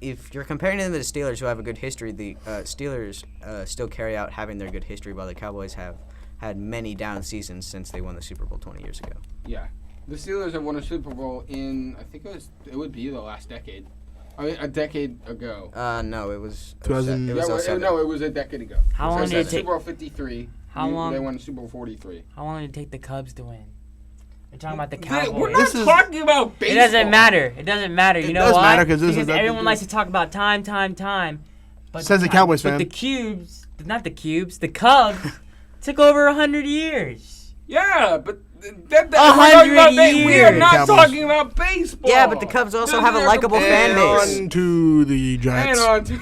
If you're comparing them to the Steelers, who have a good history, the Steelers still carry out having their good history, while the Cowboys have had many down seasons since they won the Super Bowl 20 years ago. Yeah, the Steelers have won a Super Bowl in I think it would be the last decade. I mean, a decade ago. No, it was 2000 It was Yeah, 07. no, it was a decade ago. How So long it's did it take? Super Bowl 53. How long- They won Super Bowl 43. How long did it take the Cubs to win? We're talking about the We're Cowboys. not This is- talking about baseball. It doesn't matter. It doesn't matter. You It know does why? matter 'cause this is because that- everyone likes to talk about time. But Says the Cowboys but fan. the Cubs, not the Cubs, the Cubs took over 100 years. Yeah, but we're 100 talking about we are years. not Cowboys. talking about baseball. Yeah, but the Cubs also have a They're likable fan base. On to the And Giants. on to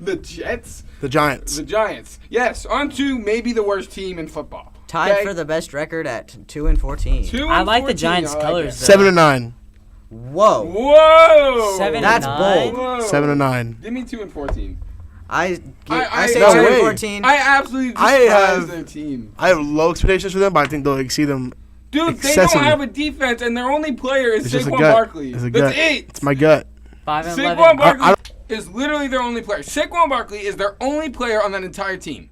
the Jets. The Giants. The Giants. Yes, on to maybe the worst team in football. Tied Okay? for the best record at 2-14. 2 I and like the 14, Giants' I like colors, it. though. 7-9. Whoa. Whoa! 7 That's and bold. 9. Whoa. 7-9. Give me 2 and 14. I I- say No 2-14. I absolutely I despise have- their team. I have low expectations for them, but I think they'll exceed them. Dude, they Excessive. don't have a defense, and their only player is It's just a Saquon gut. Barkley. It's a That's gut. it. It's my gut. 5 and Saquon 11. Barkley I- is literally their only player. Saquon Barkley is their only player on that entire team.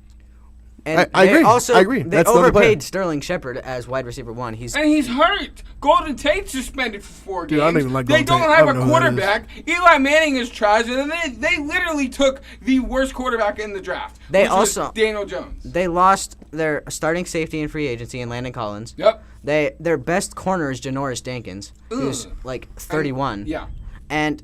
And I they agree. Also, I agree. They That's the only player. overpaid Sterling Shepard as wide receiver 1. He's And he's hurt. Golden Tate's suspended for 4 Dude, games. I don't even like they Golden don't Tate. I have don't a know who that is. quarterback. Eli Manning is trash, and then they literally took the worst quarterback in the draft. They which was also- Daniel Jones. they lost their starting safety in free agency in Landon Collins. Yep. Their best corner is Janoris Jenkins, who's Ugh. like 31. Yeah. And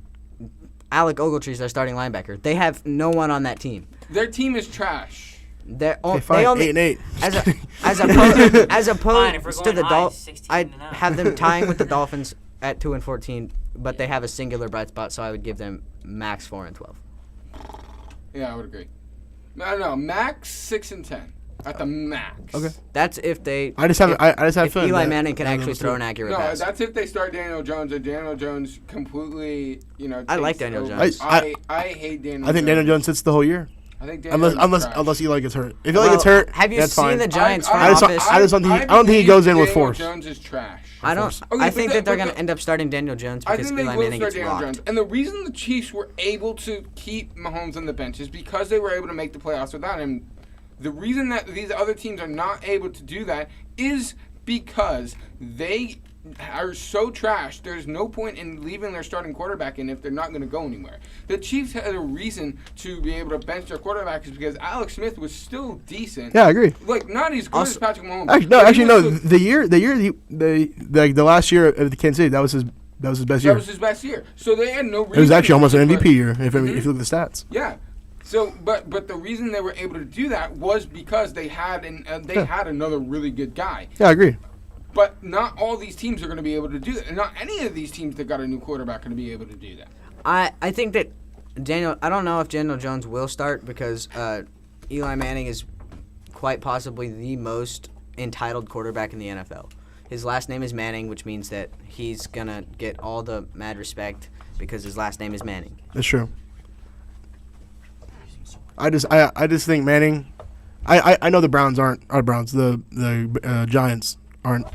Alec Ogletree's their starting linebacker. They have no one on that team. Their team is trash. They Okay, fine. only 8-8. as opposed Fine, if we're to going the high, Dolphins, 16 I'd and out. have them tying with the Dolphins at 2-14, but they have a singular bright spot, so I would give them max 4-12. Yeah, I would agree. No, max 6 and 10 at the max. Okay. That's if they. I just have if feeling Eli that- Manning can that actually they'll throw do. an accurate No, pass. that's if they start Daniel Jones, and Daniel Jones completely, I like takes Daniel over. Jones. I hate Daniel Jones. I think Daniel Jones sits the whole year. I think Daniel Unless Jones is trash. unless Eli gets hurt. If Eli Well, gets hurt, have you that's seen fine. the Giants front I just- office? I don't think he believe goes in with Daniel force. Jones is trash. I don't. course. Okay, I but think the- that they're but going to the- end up starting Daniel Jones I because think they Eli will Manning start gets Daniel rocked. Jones. And the reason the Chiefs were able to keep Mahomes on the bench is because they were able to make the playoffs without him. The reason that these other teams are not able to do that is because they are so trash. There's no point in leaving their starting quarterback in if they're not going to go anywhere. The Chiefs had a reason to be able to bench their quarterback is because Alex Smith was still decent. Yeah, I agree. Like, not as good as Also- Patrick Mahomes. Actually, but he was still- the last year of the Kansas City, that was his best that year. was his best year. So they had no reason. It was actually almost an to- MVP year if you look at the stats. Yeah. So, but the reason they were able to do that was because they had had another really good guy. Yeah, I agree. But not all these teams are going to be able to do that. Not any of these teams that got a new quarterback are going to be able to do that. I think that I don't know if Daniel Jones will start because Eli Manning is quite possibly the most entitled quarterback in the NFL. His last name is Manning, which means that he's going to get all the mad respect because his last name is Manning. That's true. I just think Manning. I know the Browns aren't our Browns. The Giants aren't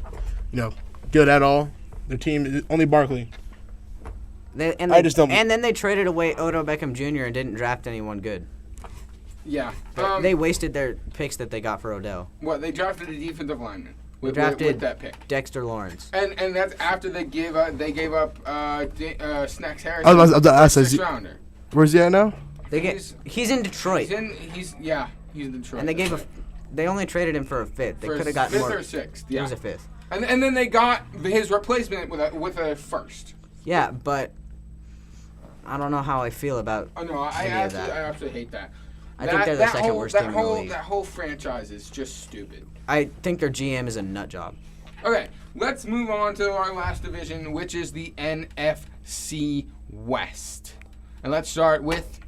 good at all. Their team is only Barkley. I just don't- And then they traded away Odell Beckham Jr. and didn't draft anyone good. Yeah. They wasted their picks that they got for Odell. They drafted a defensive lineman with drafted that pick. Dexter Lawrence. And that's after they gave up Snacks Harris. I was about to ask, first is he- rounder. Where's he at now? He's in Detroit. He's in Detroit. And they only traded him for a fifth. They For could have gotten fifth more. or sixth. It Yeah. was a fifth. And then they got his replacement with a first. Yeah, but I don't know how I feel about Oh no, I any of that. absolutely hate that. I think they're the second worst team in the league. That whole franchise is just stupid. I think their GM is a nut job. Okay, let's move on to our last division, which is the NFC West. And let's start with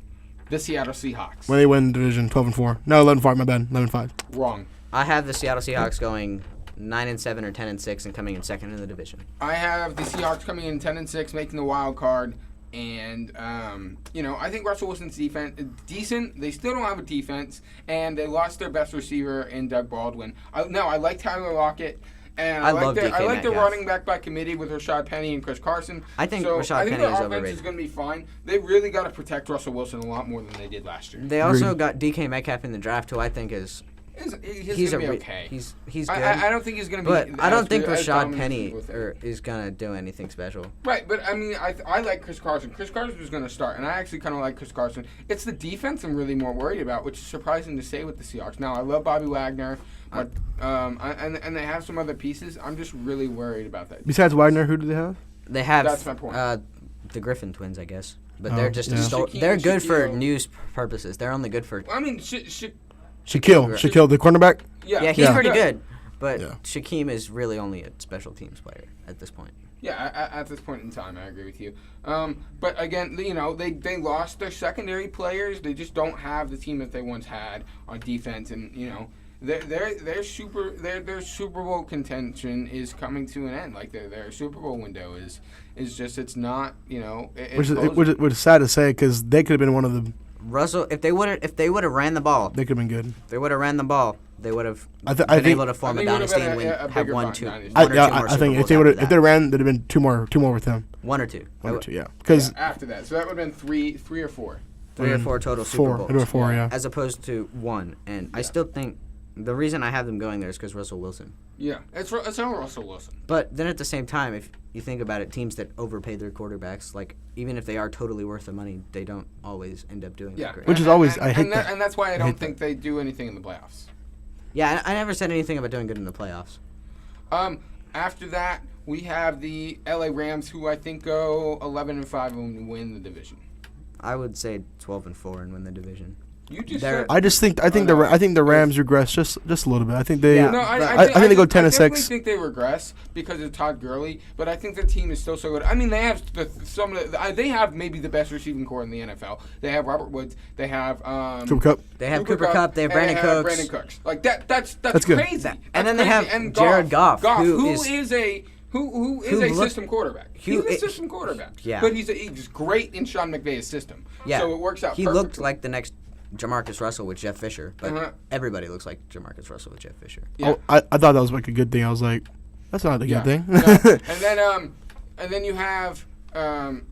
the Seattle Seahawks. When they win division 12-4. No, 11-5. My bad. 11-5. Wrong. I have the Seattle Seahawks going 9-7 or 10-6 and coming in second in the division. I have the Seahawks coming in 10-6, making the wild card. And, I think Russell Wilson's defense is decent. They still don't have a defense. And they lost their best receiver in Doug Baldwin. I like Tyler Lockett. And I love like DK the Metcalf. running back by committee with Rashad Penny and Chris Carson. I think so Rashad I think Penny their is offense overrated. is going to be fine. They really got to protect Russell Wilson a lot more than they did last year. They also got DK Metcalf in the draft, who I think is He's going to be okay. He's good. I don't think he's going to be. But I don't think as Rashad dominant Penny with it. is gonna do anything special. Right, but I mean, I like Chris Carson. Chris Carson was going to start, and I actually kind of like Chris Carson. It's the defense I'm really more worried about, which is surprising to say with the Seahawks. Now, I love Bobby Wagner, but and they have some other pieces. I'm just really worried about that. Besides Wagner, who do they have? They have That's my point. The Griffin twins, I guess, but Oh, they're just yeah. they're good for Shaquille. news purposes. They're only good for I mean, Shaquille, the cornerback. yeah, yeah. He's pretty good, But Yeah. Shaquem is really only a special teams player at this point. Yeah, at this point in time, I agree with you. But again, they lost their secondary players. They just don't have the team that they once had on defense, and their Super Bowl contention is coming to an end. Like their Super Bowl window is just it's not Which is sad to say because they could have been one of the. Russell, if they would have ran the ball, They could have been good. they would have ran the ball. They would have I been think- able to form a I think it would've dynasty been and win, a have bigger one, dynasty. two, I one or two I more think Super if Bowls they after if they that. ran, there'd have been two more with them. One or two. One or two, yeah. Because after that. So that would have been three or four. 3 or 4 total four. Super Bowls. It'd be four, yeah. As opposed to one. And I still think the reason I have them going there is because Russell Wilson. Yeah, it's on Russell Wilson. But then at the same time, if you think about it, teams that overpay their quarterbacks, like even if they are totally worth the money, they don't always end up doing Yeah, that great. Which is always- I hate that. And that's why I hate don't that. think they do anything in the playoffs. Yeah, I never said anything about doing good in the playoffs. After that, we have the LA Rams, who I think go 11-5 and win the division. I would say 12-4 and win the division. You just They're- said. I think the Rams regress just a little bit. I think they. Yeah. No, I think they go 10-6. I definitely think they regress because of Todd Gurley, but I think their team is still so good. I mean, they have they have maybe the best receiving core in the NFL. They have Robert Woods. They have Cooper Kupp. They have Cooper Kupp. They have Brandon and they have Cooks. Brandon Cooks. Like that's good. crazy. And then That's they have crazy. And Jared Goff, who is a looked- system quarterback. He's a system quarterback. Yeah. But he's great in Sean McVay's system. Yeah. So it works out. He perfectly. looked like the next Jamarcus Russell with Jeff Fisher, but Uh-huh. everybody looks like Jamarcus Russell with Jeff Fisher. Yeah. I thought that was like a good thing. I was like, that's not a good thing. Yeah. And then you have Aaron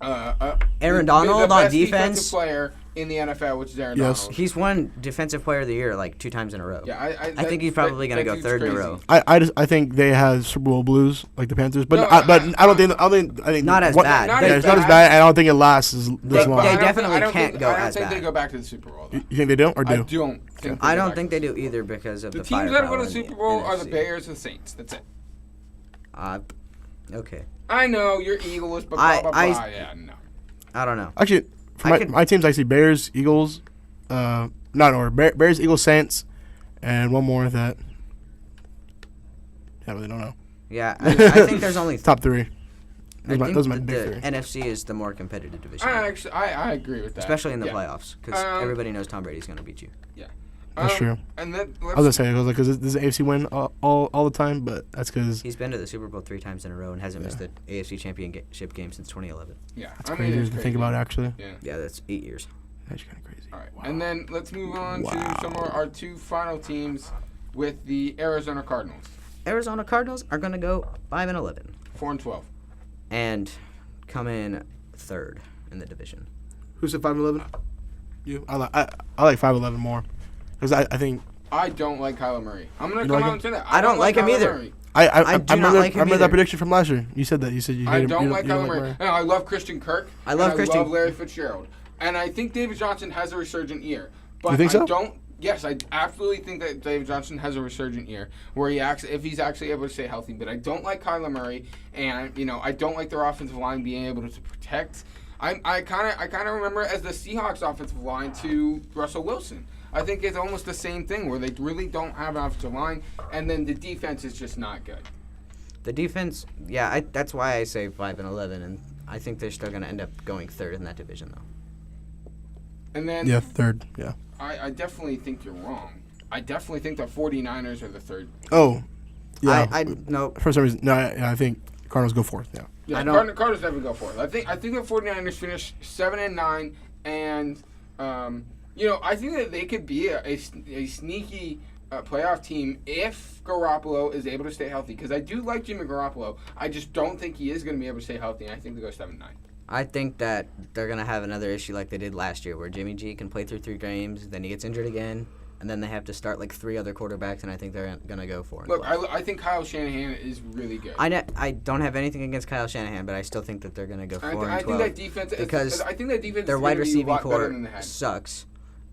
the Donald on best defensive defense. player in the NFL, which is Aaron Yes. Donald. He's won Defensive Player of the Year like 2 times in a row. Yeah, I think he's probably going to go dude's third in a crazy. row. I think they have Super Bowl blues like the Panthers, but No, I don't think Not as what- bad. Not Yeah, as it's not as bad. bad. I don't think it lasts this long. They I don't definitely think- I don't can't think- go I don't as think they bad. go back to the Super Bowl. Though. You think they don't or I do? don't think. I go don't back think to they do either because of the the teams that go firepower to the in Super Bowl are the NFC. Bears and the Saints. That's it. Okay. I know you're Eagles, but I- blah blah I- blah. Yeah, no. I don't know. Actually, for my teams, I see Bears, Eagles, not in order. Bears, Eagles, Saints, and one more that. I really don't know. Yeah, I think there's only Top three. I think Those are my that big the three. NFC is the more competitive division, I agree with that. especially in the Yeah. playoffs, because everybody knows Tom Brady's going to beat you. That's true. And then I was gonna say because this is an AFC win all the time, but that's because He's been to the Super Bowl 3 times in a row and hasn't missed the AFC Championship game since 2011. yeah, it's I mean, crazy it's to think about actually. Yeah. Yeah, that's 8 years. That's kind of crazy. All right, and then let's move on Wow. to some of our two final teams with the Arizona Cardinals, Arizona Cardinals are going to go 5-11 4-12. and come in third in the division. Who said 5-11? You. I like 5-11 more because I think I don't like Kyler Murray. I'm gonna You come don't like out him? and say that. I don't like him Kyler either. Murray. I do not like him remember either. that prediction from last year. You said that. You said you hate I him. don't you like you Kyler Murray. No, I love Christian Kirk. I love and Christian. I love Larry Fitzgerald, and I think David Johnson has a resurgent year. But You think I so? don't. Yes, I absolutely think that David Johnson has a resurgent year where if he's actually able to stay healthy. But I don't like Kyler Murray, and I don't like their offensive line being able to protect. I kind of remember it as the Seahawks offensive line to Russell Wilson. I think it's almost the same thing where they really don't have an offensive line, and then the defense is just not good. The defense, yeah, that's why I say 5-11, and I think they're still going to end up going third in that division, though. And then Yeah, third. Yeah. I definitely think you're wrong. I definitely think the 49ers are the third. Oh. Yeah. No. For some reason, no. I think Cardinals go fourth. Yeah. Yeah, I don't- Cardinals definitely go for it. I think the 49ers finish 7-9, and I think that they could be a sneaky playoff team if Garoppolo is able to stay healthy. Because I do like Jimmy Garoppolo. I just don't think he is going to be able to stay healthy, and I think they go 7-9. I think that they're going to have another issue like they did last year where Jimmy G can play through 3 games, then he gets injured again, and then they have to start like 3 other quarterbacks, and I think they're going to go 4-12. Look, I think Kyle Shanahan is really good. I don't have anything against Kyle Shanahan, but I still think that they're going to go 4-12. I think that defense because I think that defense their is wide gonna be a receiving lot better core than they had. sucks.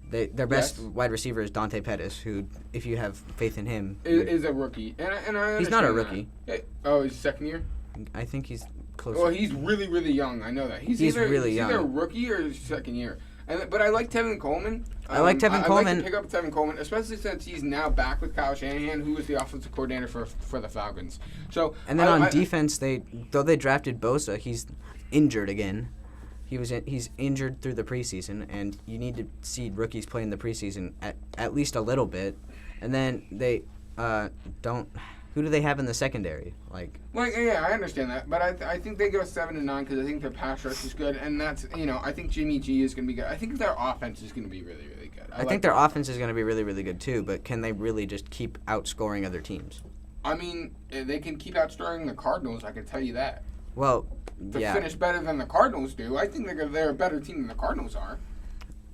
Their best wide receiver is Dante Pettis, who, if you have faith in him, Is a rookie, and I He's not a understand rookie. that. Oh, he's second year. I think he's close. Well, he's really, really young. I know that. He's He's either, really either a young. rookie or his second year. But I like Tevin Coleman. I like Tevin Coleman. I'd like to pick up Tevin Coleman, especially since he's now back with Kyle Shanahan, who was the offensive coordinator for the Falcons. So And then on defense, though they drafted Bosa, he's injured again. He's injured through the preseason, and you need to see rookies play in the preseason at least a little bit. And then they don't. Who do they have in the secondary? Yeah, I understand that, but I think they go 7-9 because I think their pass rush is good, and that's I think Jimmy G is going to be good. I think their offense is going to be really, really good. I think their offense is going to be really, really good too, but can they really just keep outscoring other teams? I mean, they can keep outscoring the Cardinals. I can tell you that. Well, to finish better than the Cardinals do, I think they're a better team than the Cardinals are.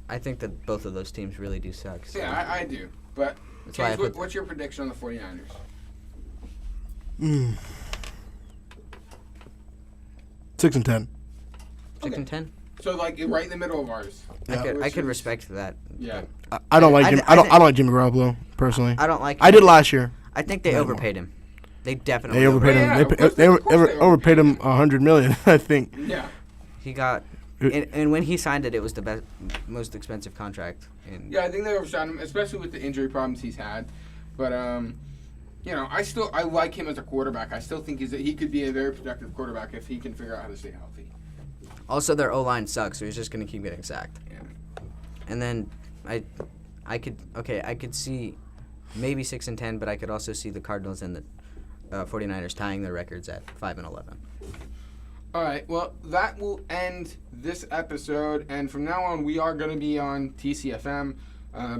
I think that both of those teams really do suck. So. Yeah, I do. But Case, what's your prediction on the 49ers? 6-10. 6-10. So right in the middle of ours. Yeah. I could respect that. Yeah. I don't like Jimmy. I don't like Jimmy Garoppolo personally. I don't like. I did last year. I think they overpaid him. They definitely They overpaid him. They overpaid him $100 million. I think. Yeah. He got. And when he signed it, it was the most expensive contract. Yeah, I think they overshot him, especially with the injury problems he's had. But I like him as a quarterback. I still think he could be a very productive quarterback if he can figure out how to stay healthy. Also, their O-line sucks, so he's just going to keep getting sacked. Yeah. And then I could see maybe 6-10, but I could also see the Cardinals and the 49ers tying their records at 5-11. All right, well, that will end this episode, and from now on, we are going to be on TCFM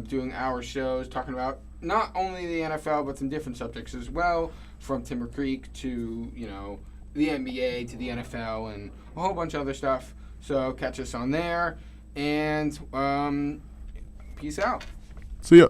doing our shows, talking about not only the NFL, but some different subjects as well, from Timber Creek to, the NBA to the NFL and a whole bunch of other stuff. So catch us on there, and peace out. See ya.